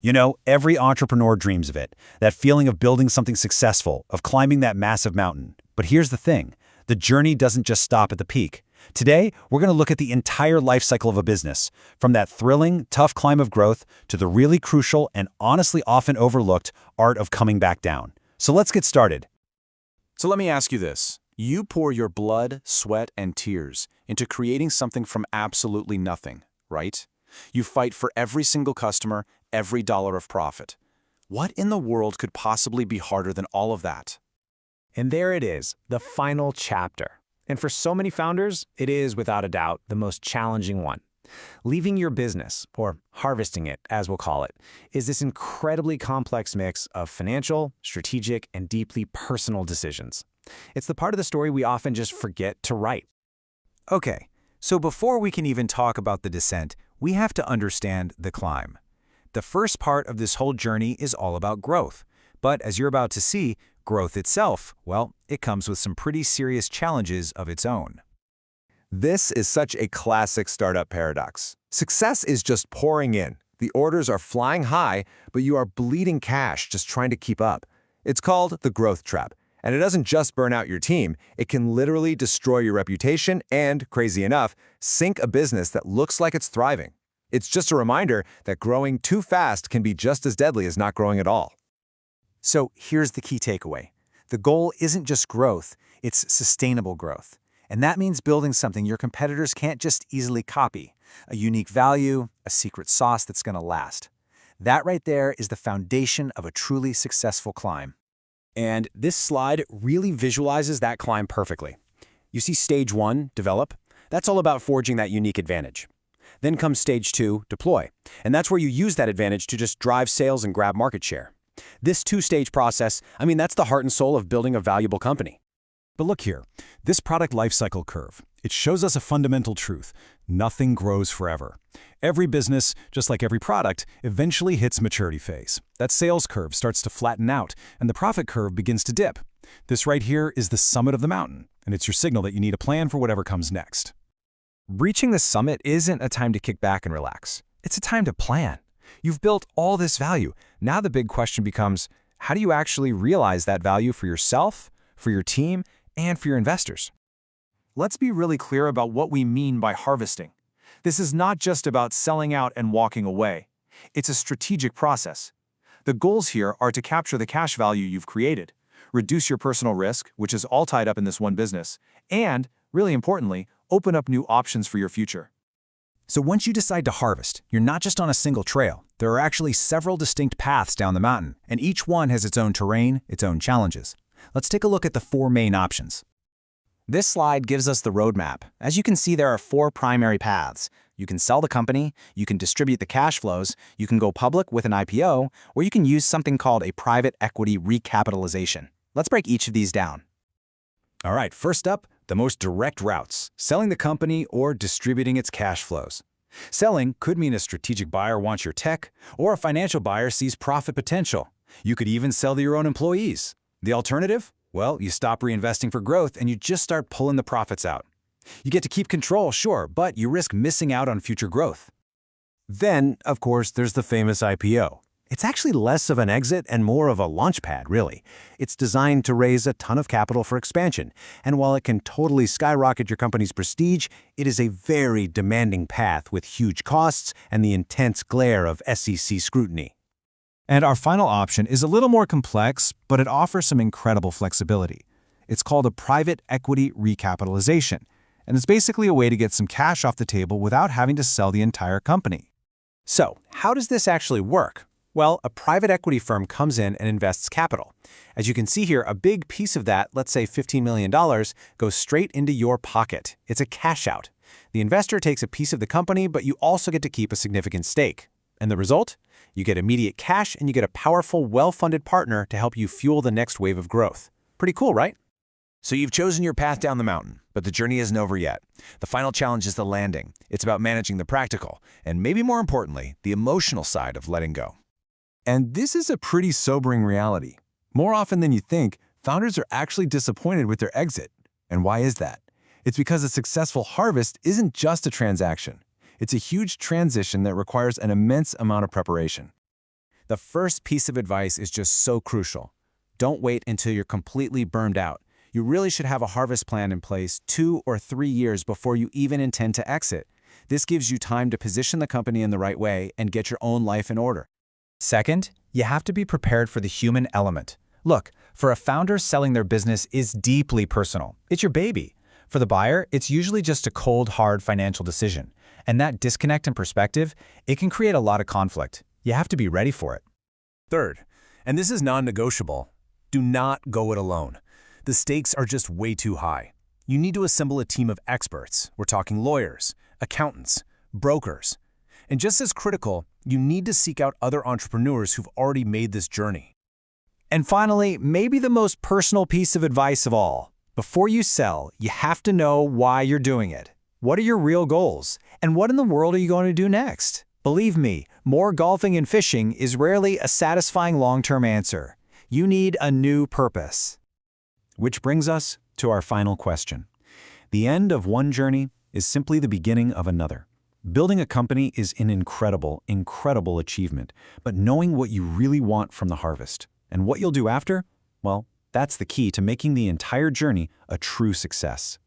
You know, every entrepreneur dreams of it, that feeling of building something successful, of climbing that massive mountain. But here's the thing, the journey doesn't just stop at the peak. Today, we're going to look at the entire life cycle of a business, from that thrilling, tough climb of growth to the really crucial and honestly often overlooked art of coming back down. So let's get started. So let me ask you this. You pour your blood, sweat, and tears into creating something from absolutely nothing, right? You fight for every single customer, every dollar of profit. What in the world could possibly be harder than all of that? And there it is, the final chapter. And for so many founders, it is, without a doubt, the most challenging one. Leaving your business, or harvesting it, as we'll call it, is this incredibly complex mix of financial, strategic, and deeply personal decisions. It's the part of the story we often just forget to write. Okay, so before we can even talk about the descent, we have to understand the climb. The first part of this whole journey is all about growth. But as you're about to see, growth itself, well, it comes with some pretty serious challenges of its own. This is such a classic startup paradox. Success is just pouring in. The orders are flying high, but you are bleeding cash just trying to keep up. It's called the growth trap. And it doesn't just burn out your team, it can literally destroy your reputation and, crazy enough, sink a business that looks like it's thriving. It's just a reminder that growing too fast can be just as deadly as not growing at all. So here's the key takeaway. The goal isn't just growth, it's sustainable growth. And that means building something your competitors can't just easily copy, a unique value, a secret sauce that's going to last. That right there is the foundation of a truly successful climb. And this slide really visualizes that climb perfectly. You see stage 1, develop. That's all about forging that unique advantage. Then comes stage 2, deploy. And that's where you use that advantage to just drive sales and grab market share. This two-stage process, that's the heart and soul of building a valuable company. But look here, this product lifecycle curve, it shows us a fundamental truth. Nothing grows forever. Every business, just like every product, eventually hits maturity phase. That sales curve starts to flatten out, and the profit curve begins to dip. This right here is the summit of the mountain, and it's your signal that you need a plan for whatever comes next. Reaching the summit isn't a time to kick back and relax. It's a time to plan. You've built all this value. Now the big question becomes, how do you actually realize that value for yourself, for your team, and for your investors? Let's be really clear about what we mean by harvesting. This is not just about selling out and walking away. It's a strategic process. The goals here are to capture the cash value you've created, reduce your personal risk, which is all tied up in this one business, and, really importantly, open up new options for your future. So once you decide to harvest, you're not just on a single trail. There are actually several distinct paths down the mountain, and each one has its own terrain, its own challenges. Let's take a look at the 4 main options. This slide gives us the roadmap. As you can see, there are 4 primary paths. You can sell the company, you can distribute the cash flows, you can go public with an IPO, or you can use something called a private equity recapitalization. Let's break each of these down. All right, first up, the most direct routes, selling the company or distributing its cash flows. Selling could mean a strategic buyer wants your tech, or a financial buyer sees profit potential. You could even sell to your own employees. The alternative? Well, you stop reinvesting for growth and you just start pulling the profits out. You get to keep control, sure, but you risk missing out on future growth. Then, of course, there's the famous IPO. It's actually less of an exit and more of a launchpad, really. It's designed to raise a ton of capital for expansion, and while it can totally skyrocket your company's prestige, it is a very demanding path with huge costs and the intense glare of SEC scrutiny. And our final option is a little more complex, but it offers some incredible flexibility. It's called a private equity recapitalization, and it's basically a way to get some cash off the table without having to sell the entire company. So, how does this actually work? Well, a private equity firm comes in and invests capital. As you can see here, a big piece of that, let's say $15 million, goes straight into your pocket. It's a cash out. The investor takes a piece of the company, but you also get to keep a significant stake. And the result? You get immediate cash and you get a powerful, well-funded partner to help you fuel the next wave of growth. Pretty cool, right? So you've chosen your path down the mountain, but the journey isn't over yet. The final challenge is the landing. It's about managing the practical, and maybe more importantly, the emotional side of letting go. And this is a pretty sobering reality. More often than you think, founders are actually disappointed with their exit. And why is that? It's because a successful harvest isn't just a transaction. It's a huge transition that requires an immense amount of preparation. The first piece of advice is just so crucial. Don't wait until you're completely burned out. You really should have a harvest plan in place 2 or 3 years before you even intend to exit. This gives you time to position the company in the right way and get your own life in order. Second, you have to be prepared for the human element. Look, for a founder, selling their business is deeply personal. It's your baby. For the buyer, it's usually just a cold, hard financial decision. And that disconnect in perspective, it can create a lot of conflict. You have to be ready for it. Third, and this is non-negotiable, do not go it alone. The stakes are just way too high. You need to assemble a team of experts. We're talking lawyers, accountants, brokers. And just as critical, you need to seek out other entrepreneurs who've already made this journey. And finally, maybe the most personal piece of advice of all. Before you sell, you have to know why you're doing it. What are your real goals? And what in the world are you going to do next? Believe me, more golfing and fishing is rarely a satisfying long-term answer. You need a new purpose. Which brings us to our final question. The end of one journey is simply the beginning of another. Building a company is an incredible, incredible achievement, but knowing what you really want from the harvest and what you'll do after, well, that's the key to making the entire journey a true success.